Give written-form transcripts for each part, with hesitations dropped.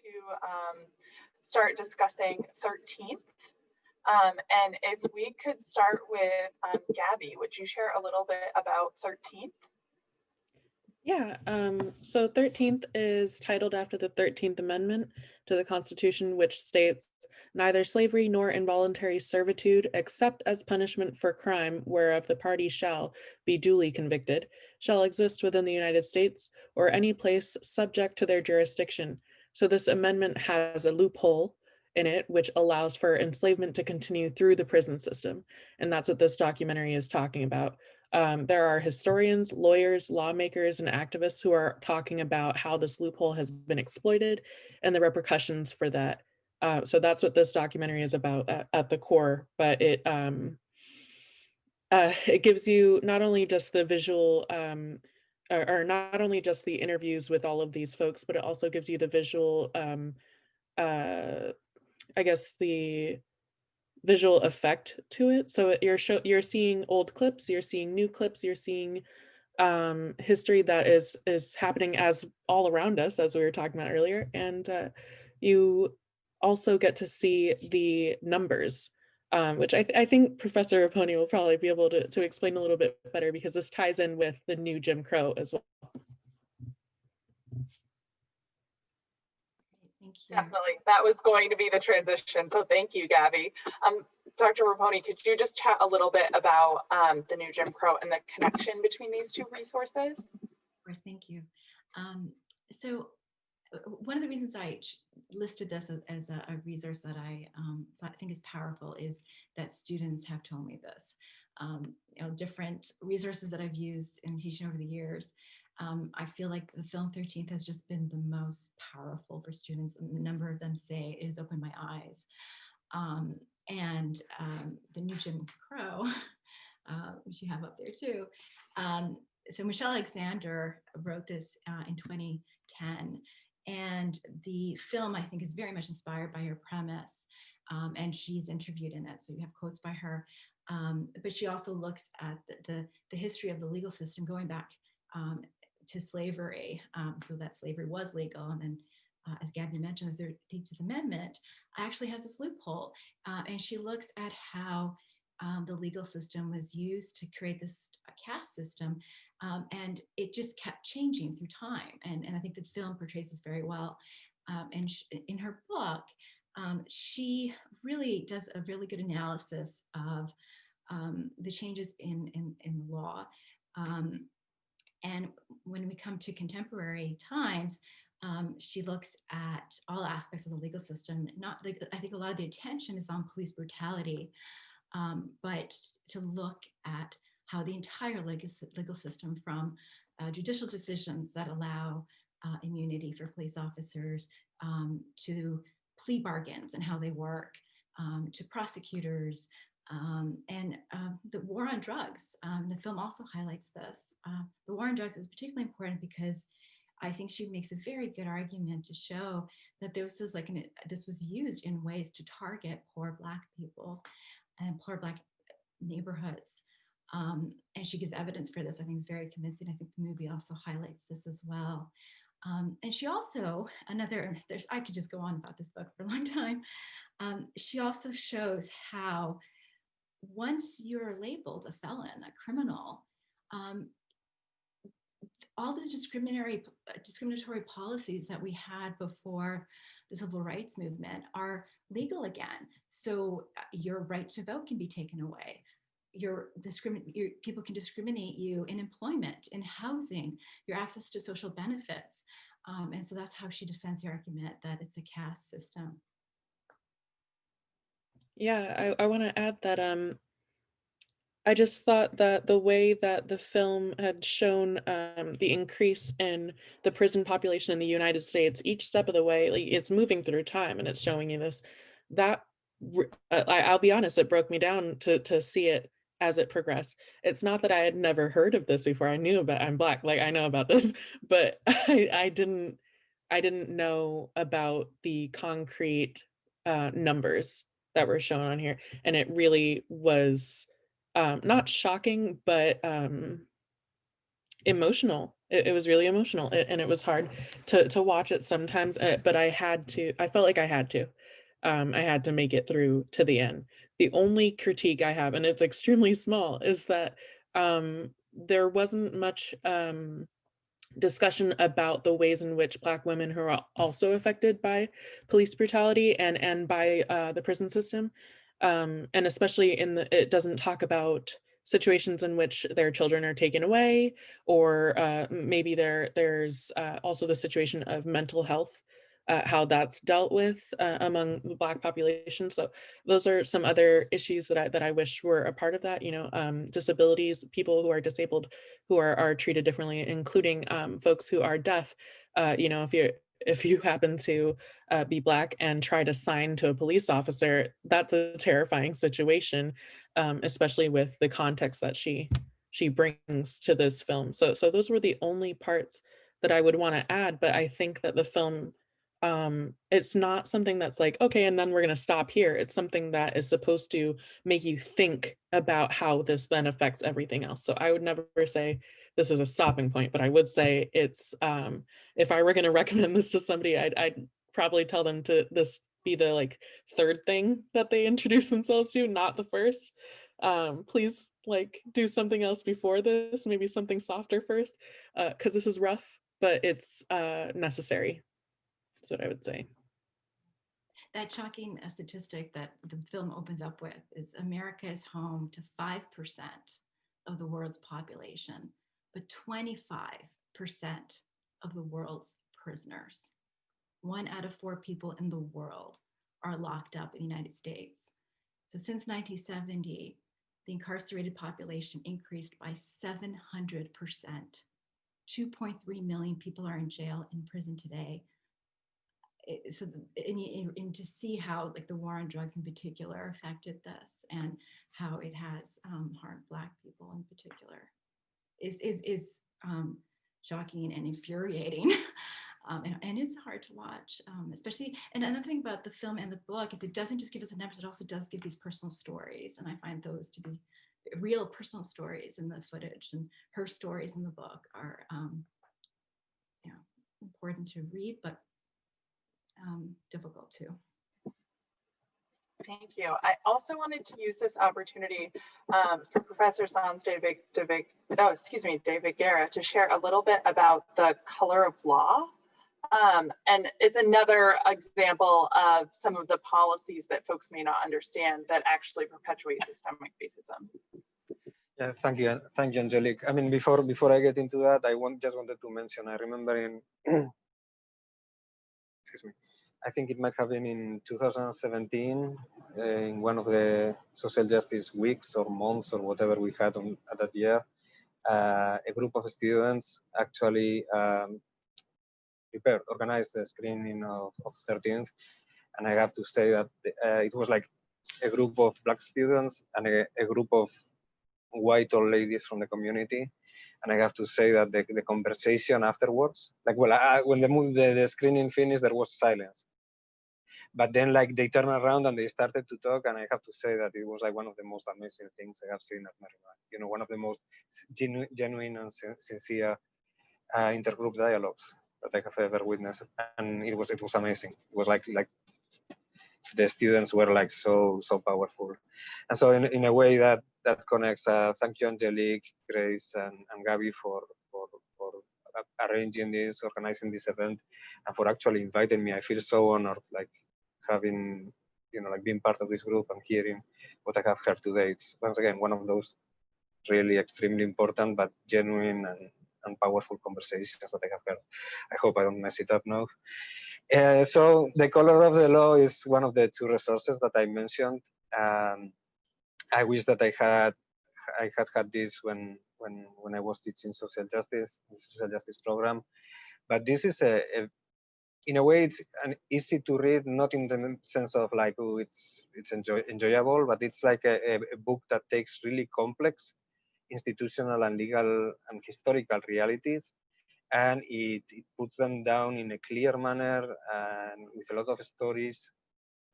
to start discussing 13th. And if we could start with Gabby, would you share a little bit about 13th? Yeah, so 13th is titled after the 13th Amendment to the Constitution, which states, neither slavery nor involuntary servitude, except as punishment for crime whereof the party shall be duly convicted, shall exist within the United States or any place subject to their jurisdiction. So this amendment has a loophole in it, which allows for enslavement to continue through the prison system. And that's what this documentary is talking about. There are historians, lawyers, lawmakers, and activists who are talking about how this loophole has been exploited and the repercussions for that. So that's what this documentary is about at the core, but it gives you not only just the visual, or not only just the interviews with all of these folks, but it also gives you the visual, I guess the visual effect to it. So you're seeing old clips, you're seeing new clips, you're seeing history that is happening as all around us, as we were talking about earlier, and you also get to see the numbers, which I think Professor Raponi will probably be able to explain a little bit better, because this ties in with the new Jim Crow as well. Thank you. Definitely, that was going to be the transition. So thank you, Gabby. Dr. Raponi, could you just chat a little bit about the new Jim Crow and the connection between these two resources? Of course, thank you. So one of the reasons I listed this as a resource that I think is powerful is that students have told me this. Different resources that I've used in teaching over the years, I feel like the film 13th has just been the most powerful for students. A number of them say it has opened my eyes. And the new Jim Crow, which you have up there too. So Michelle Alexander wrote this in 2010. And the film, I think, is very much inspired by her premise. And she's interviewed in it. So you have quotes by her. But she also looks at the history of the legal system going back to slavery, so that slavery was legal. And then, as Gabby mentioned, the 13th Amendment actually has this loophole. And she looks at how the legal system was used to create this caste system. And it just kept changing through time. And I think the film portrays this very well. And in her book, she really does a really good analysis of the changes in the law. And when we come to contemporary times, she looks at all aspects of the legal system. I think a lot of the attention is on police brutality, but to look at how the entire legal system, from judicial decisions that allow immunity for police officers, to plea bargains and how they work, to prosecutors, and the war on drugs. The film also highlights this. The war on drugs is particularly important because I think she makes a very good argument to show that this was used in ways to target poor Black people and poor Black neighborhoods. And she gives evidence for this. I think it's very convincing. I think the movie also highlights this as well. And she also, I could just go on about this book for a long time. She also shows how once you're labeled a felon, a criminal, all the discriminatory policies that we had before the civil rights movement are legal again. So your right to vote can be taken away. People can discriminate you in employment, in housing, your access to social benefits. And so that's how she defends the argument that it's a caste system. Yeah, I want to add that I just thought that the way that the film had shown the increase in the prison population in the United States, each step of the way, like, it's moving through time and it's showing you this, that I'll be honest, it broke me down to see it as it progressed. It's not that I had never heard of this before. I knew about, I'm Black, like I know about this, but I didn't know about the concrete numbers that were shown on here. And it really was not shocking, but emotional It was really emotional, and it was hard to watch it sometimes, but I felt like I had to. I had to make it through to the end. The only critique I have, and it's extremely small, is that there wasn't much discussion about the ways in which Black women who are also affected by police brutality and by the prison system. And especially it doesn't talk about situations in which their children are taken away, or maybe there's also the situation of mental health, how that's dealt with among the Black population. So those are some other issues that I wish were a part of that. Disabilities, people who are disabled, who are treated differently, including folks who are deaf. If you happen to be Black and try to sign to a police officer, that's a terrifying situation, especially with the context that she brings to this film. So those were the only parts that I would want to add. But I think that the film, it's not something that's like, okay, and then we're going to stop here. It's something that is supposed to make you think about how this then affects everything else. So I would never say this is a stopping point, but I would say it's, if I were going to recommend this to somebody, I'd probably tell them to this be the like third thing that they introduce themselves to, not the first. Please like do something else before this, maybe something softer first, because this is rough, but it's necessary. That's what I would say. That shocking statistic that the film opens up with is America is home to 5% of the world's population, but 25% of the world's prisoners. 1 out of 4 people in the world are locked up in the United States. So since 1970, the incarcerated population increased by 700%. 2.3 million people are in jail, in prison today. So, and to see how like the war on drugs in particular affected this, and how it has harmed Black people in particular, is shocking and infuriating. And it's hard to watch, especially. And another thing about the film and the book is it doesn't just give us the numbers; it also does give these personal stories, and I find those to be real personal stories in the footage. And her stories in the book are, important to read, but difficult too. Thank you. I also wanted to use this opportunity for Professor Sans David Guerra to share a little bit about the color of law. And it's another example of some of the policies that folks may not understand that actually perpetuate systemic racism. Yeah, thank you, Angelique. I mean, before I get into that, just wanted to mention. I remember in, excuse me, I think it might have been in 2017, in one of the social justice weeks or months or whatever we had at that year, a group of students actually organized the screening of 13th, and I have to say that it was like a group of Black students and a group of white old ladies from the community. And I have to say that the conversation afterwards, like, when the screening finished, there was silence. But then, like, they turned around and they started to talk, and I have to say that it was like one of the most amazing things I have seen at Merrimack. One of the most genuine and sincere intergroup dialogues that I have ever witnessed, and it was amazing. It was like the students were like so powerful, and so in a way that connects. Thank you, Angelique, Grace, and Gabby for arranging this, organizing this event, and for actually inviting me. I feel so honored, like having, like being part of this group and hearing what I have heard today. It's once again one of those really extremely important but genuine and powerful conversations that I have heard. I hope I don't mess it up now. So the color of the law is one of the 2 resources that I mentioned. I wish that I had this when I was teaching social justice program. But this is in a way, it's an easy to read, not in the sense of like, oh, it's enjoyable, but it's like a book that takes really complex institutional and legal and historical realities, and it puts them down in a clear manner and with a lot of stories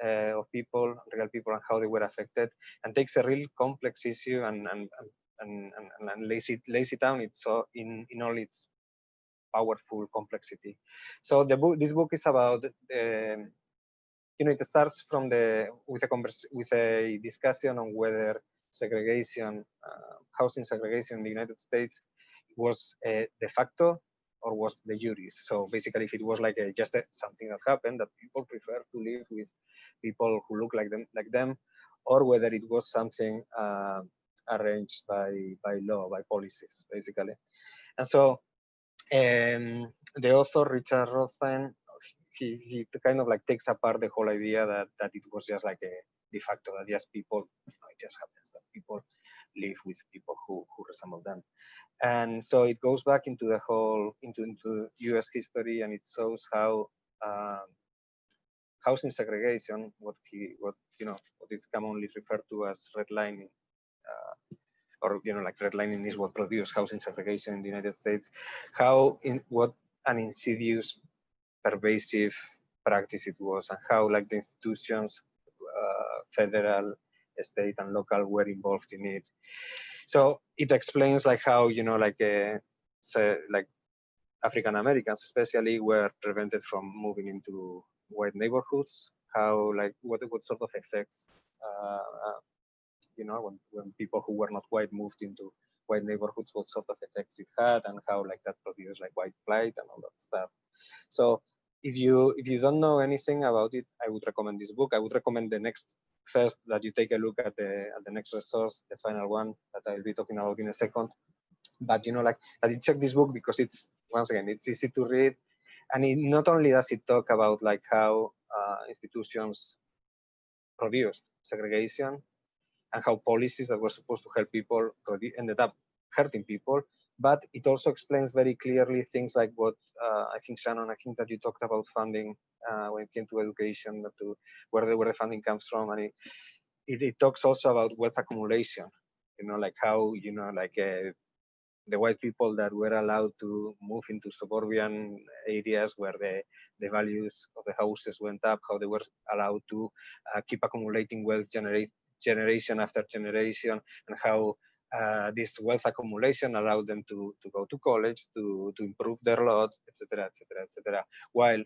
of people, real people, and how they were affected, and takes a real complex issue and lays it down in all its powerful complexity. So this book is about, it starts from with a discussion on whether segregation, housing segregation in the United States was de facto or was de jure. So basically, if it was like just something that happened, that people prefer to live with people who look like them, or whether it was something arranged by law, by policies, basically. And so the author, Richard Rothstein, he kind of like takes apart the whole idea that it was just like a de facto, that just people, it just happens that people live with people who resemble them. And so it goes back into the whole, into US history, and it shows how housing segregation, what is commonly referred to as redlining, or like redlining is what produced housing segregation in the United States, what an insidious, pervasive practice it was, and how like the institutions, federal, state, and local were involved in it. So it explains like how like African Americans especially were prevented from moving into white neighborhoods. How like what sort of effects when people who were not white moved into white neighborhoods, what sort of effects it had, and how like that produced like white flight and all that stuff. So if you don't know anything about it, I would recommend this book. I would recommend first that you take a look at the next resource, the final one that I'll be talking about in a second. But that you check this book because it's, once again, it's easy to read, and not only does it talk about like how institutions produced segregation and how policies that were supposed to help people ended up hurting people, but it also explains very clearly things like what I think, Shannon, I think that you talked about funding when it came to education, where the funding comes from, and it talks also about wealth accumulation, like how, the white people that were allowed to move into suburban areas where the values of the houses went up, how they were allowed to keep accumulating wealth generation after generation, and how this wealth accumulation allowed them to go to college, to improve their lot, etc., etc., etc. While,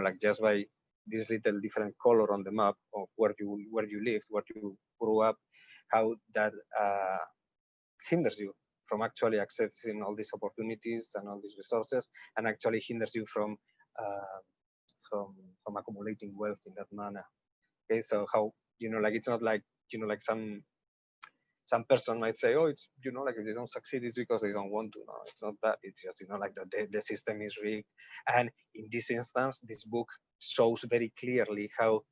like just by this little different color on the map of where you lived, where you grew up, how that hinders you from actually accessing all these opportunities and all these resources, and actually hinders you from accumulating wealth in that manner. Okay, so how, like it's not like, like some person might say, oh, it's, like if they don't succeed, it's because they don't want to. No, it's not that. It's just, like the system is rigged. And in this instance, this book shows very clearly how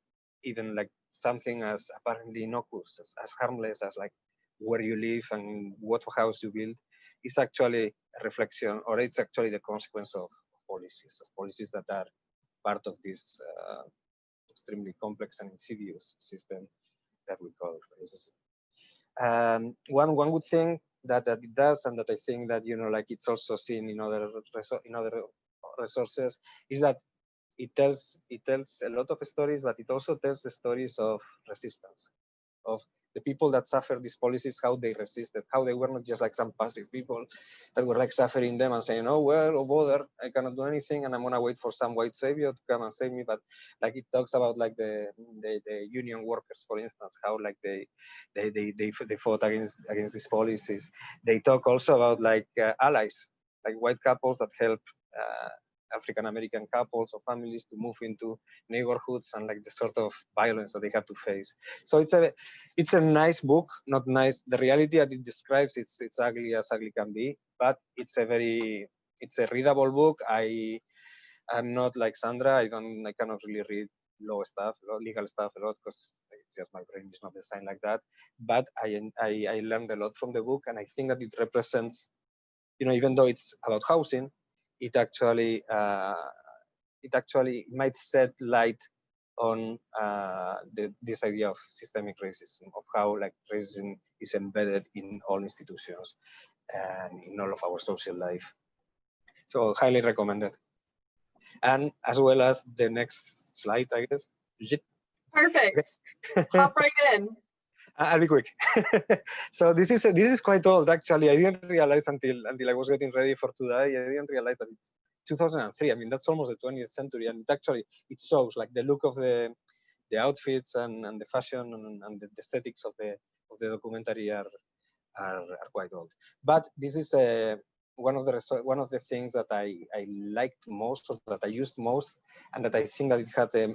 even like something as apparently innocuous, as harmless as like where you live and what house you build, is actually a reflection, or it's actually the consequence of policies that are part of this extremely complex and insidious system that we call racism. One good thing that it does, and that I think that like it's also seen in other resources, is that it tells a lot of stories, but it also tells the stories of resistance, of the people that suffered these policies, how they resisted, how they were not just like some passive people that were like suffering them and saying, oh, well, oh, bother, I cannot do anything and I'm gonna wait for some white savior to come and save me. But like it talks about like the union workers, for instance, how like they fought against these policies. They talk also about like allies, like white couples that help African-American couples or families to move into neighborhoods, and like the sort of violence that they have to face. So it's a nice book, not nice. The reality that it describes, it's ugly as ugly can be, but it's a readable book. I'm not like Sandra. I cannot really read legal stuff a lot, because it's just my brain is not designed like that. But I learned a lot from the book, and I think that it represents, even though it's about housing, it actually might shed light on this idea of systemic racism, of how like racism is embedded in all institutions and in all of our social life. So highly recommended. And as well as the next slide, I guess. Perfect. Hop right in. I'll be quick. So this is quite old, actually. I didn't realize until I was getting ready for today. I didn't realize that it's 2003. I mean, that's almost the 20th century, and it shows like the look of the outfits and the fashion and the aesthetics of the documentary are quite old. But this is one of the things that I liked most, or that I used most, and that I think that it had a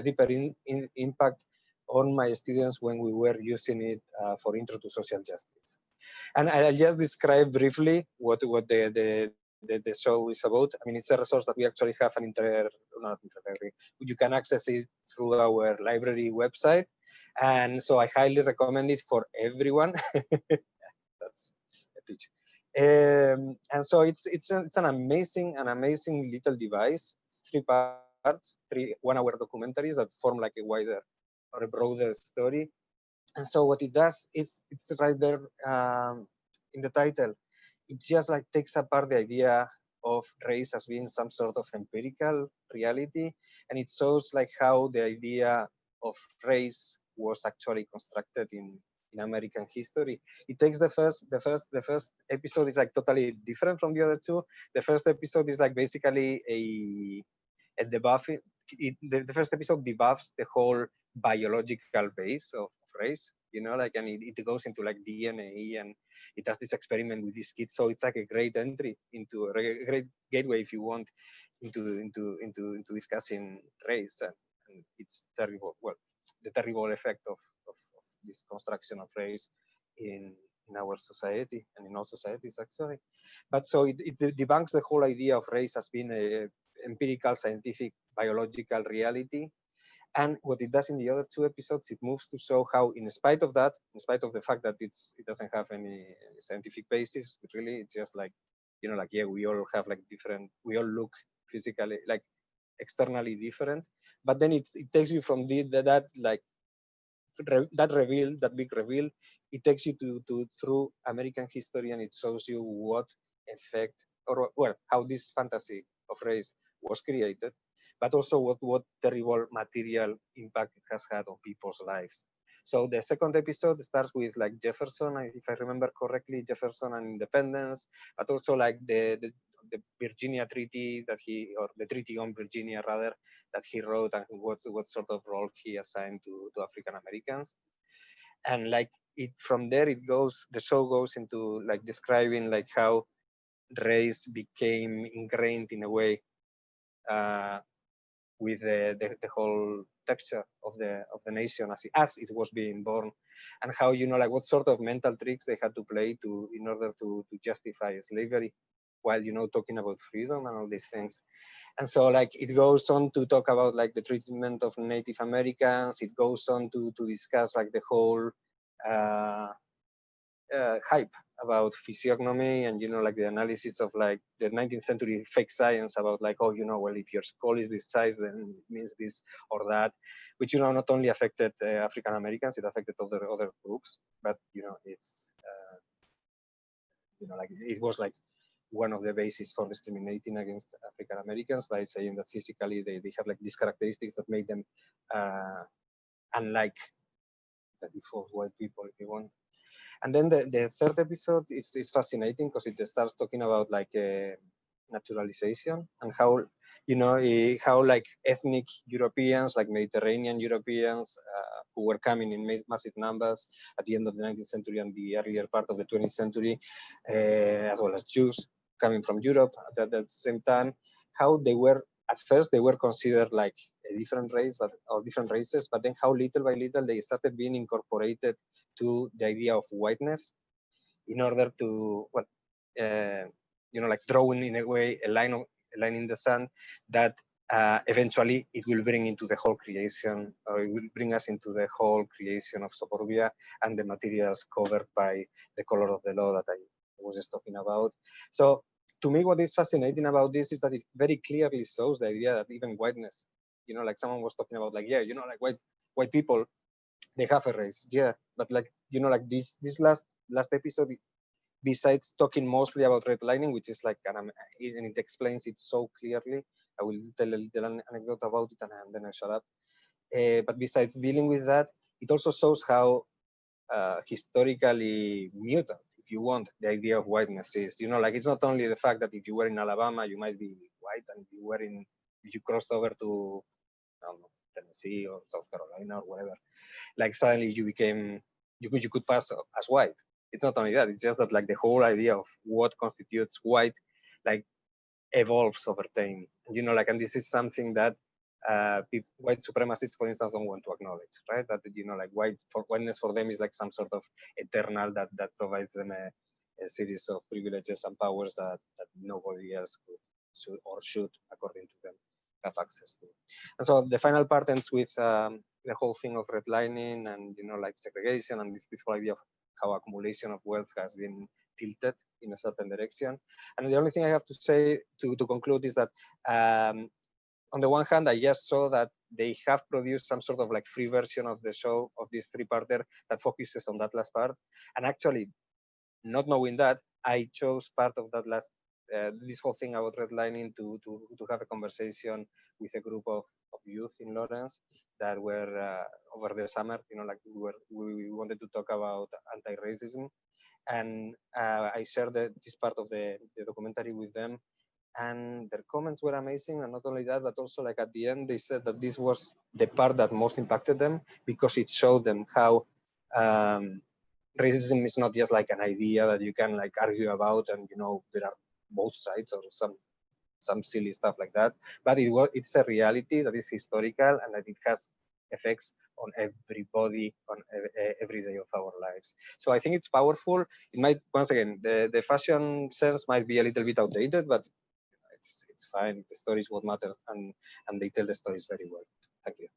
deeper impact on my students when we were using it for Intro to Social Justice. And I just describe briefly what the show is about. I mean, it's a resource that we actually have you can access it through our library website. And so I highly recommend it for everyone. That's a pitch. And so it's an amazing little device. It's 3 parts, 3 one-hour documentaries that form like a wider or a broader story. And so what it does is, it's right there in the title. It just like takes apart the idea of race as being some sort of empirical reality, and it shows like how the idea of race was actually constructed in American history. It takes the first episode is like totally different from the other 2. The first episode is like basically a debuff. The first episode debuffs the whole biological base of race, you know, like, and it goes into like DNA, and it does this experiment with these kids. So it's like a great entry into a great gateway, if you want, into discussing race and its terrible, well, the terrible effect of this construction of race in our society and in all societies actually. But so it debunks the whole idea of race as being a empirical, scientific, biological reality. And what it does in the other 2 episodes, it moves to show how, in spite of that, in spite of the fact that it doesn't have any scientific basis, but really it's just like, you know, like, yeah, we all have like different, we all look physically, like externally different. But then it takes you from that big reveal, it takes you to through American history, and it shows you what effect, or well, how this fantasy of race was created, but also what terrible material impact it has had on people's lives. So the second episode starts with like Jefferson, if I remember correctly, Jefferson and independence, but also like the Virginia Treaty or the Treaty on Virginia rather, that he wrote, and what sort of role he assigned to African Americans. And like from there the show goes into like describing like how race became ingrained in a way with the whole texture of the nation as it was being born, and how, you know, like what sort of mental tricks they had to play in order to justify slavery, while, you know, talking about freedom and all these things. And so like it goes on to talk about like the treatment of Native Americans. It goes on to discuss like the whole hype about physiognomy, and, you know, like the analysis of like the 19th century fake science about like, oh, you know, well, if your skull is this size, then it means this or that, which, you know, not only affected African Americans, it affected other groups. But, you know, it's you know, like it was like one of the bases for discriminating against African Americans, by saying that physically they had like these characteristics that made them unlike the default white people, if you want. And then the third episode is fascinating, because it starts talking about like naturalization, and how, you know, how like ethnic Europeans, like Mediterranean Europeans, who were coming in massive numbers at the end of the 19th century and the earlier part of the 20th century, as well as Jews coming from Europe at the same time, how they were, at first they were considered like a different race, or different races, but then how little by little they started being incorporated to the idea of whiteness, in order to, well, you know, like drawing in a way a line in the sand that eventually it will bring into the whole creation, or it will bring us into the whole creation of suburbia and the materials covered by the color of the law that I was just talking about. So to me, what is fascinating about this is that it very clearly shows the idea that even whiteness, you know, like someone was talking about, like, yeah, you know, like white people, they have a race, yeah, but like, you know, like this last episode, besides talking mostly about redlining, which is like, and it explains it so clearly. I will tell a little anecdote about it, and then I shut up. But besides dealing with that, it also shows how historically mutant, if you want, the idea of whiteness is. You know, like it's not only the fact that if you were in Alabama, you might be white, and if you crossed over to, I don't know, Tennessee or South Carolina or whatever, like suddenly you could pass as white. It's not only that, it's just that like the whole idea of what constitutes white, like evolves over time. You know, like, and this is something that white supremacists, for instance, don't want to acknowledge, right? That, you know, like whiteness for them is like some sort of eternal that provides them a series of privileges and powers that nobody else should, according to them, have access to. And so the final part ends with the whole thing of redlining and, you know, like segregation and this whole idea of how accumulation of wealth has been tilted in a certain direction. And the only thing I have to say to conclude is that on the one hand, I just saw that they have produced some sort of like free version of the show, of this three-parter that focuses on that last part. And actually, not knowing that, I chose part of that last, this whole thing about redlining to have a conversation with a group of youth in Lawrence that were over the summer, you know, like we wanted to talk about anti-racism. And I shared this part of the documentary with them, and their comments were amazing. And not only that, but also like at the end, they said that this was the part that most impacted them because it showed them how racism is not just like an idea that you can like argue about, and, you know, there are both sides or some silly stuff like that, but it's a reality that is historical and that it has effects on everybody on every day of our lives. So I think it's powerful. It might, once again, the fashion sense might be a little bit outdated, but it's fine. The stories what matter, and they tell the stories very well. Thank you.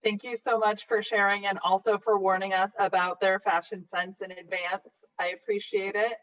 Thank you so much for sharing, and also for warning us about their fashion sense in advance. I appreciate it.